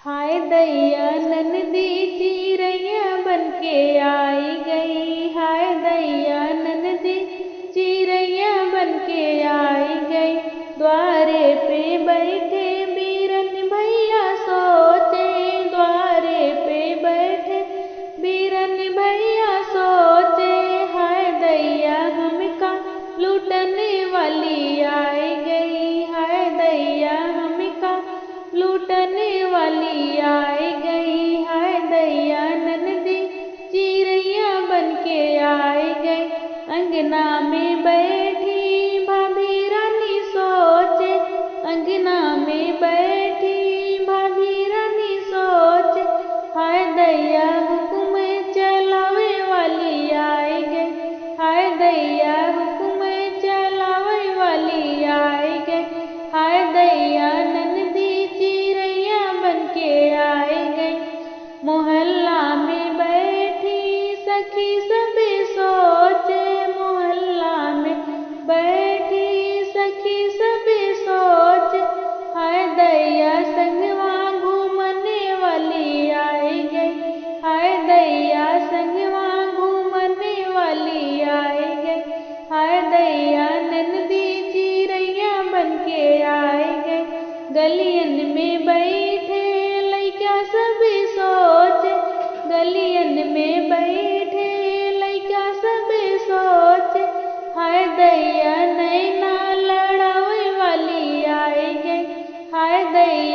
हाय दैया ननदी चिरैया बन के आई गई। हाय दैया ननदी चिरैया बन के आई गई। द्वारे पे बैठे बीरन भैया सोचे, द्वारे पे बैठे बीरन भैया सोचे। हाय दैया हमका लूटने वाली आई गई। हाय दैया हमका लूटने वाली आई गई। हाय दैया ननदी चिरैया बन के आई गई। अंगना में बैठी भाभी रानी सोचे, अंगना में बैठी भाभी रानी सोचे। हाय दैया हुक्म चलावे वाली आई गई। हाय दैया हुक्म चलावे वाली आई गई। हाय दैया ननदी चिरैया बन के आई गई। मोहल्ला में बैठी सखी सबे सोचे, मोहल्ला में बैठी सखी सबे सोचे। हाय दैया संगवा घूमने वाली आई गई। हाय दैया संगवा घूमने वाली आई गई। हाय दैया ननदी चिरैया बन के आई गई। गलियन में बैठे लइका सबे सोचे, गलियन में बैठे लइका सबे सोचे। हाय दैया नैना लड़ावे वाली आई गई। हाय दैया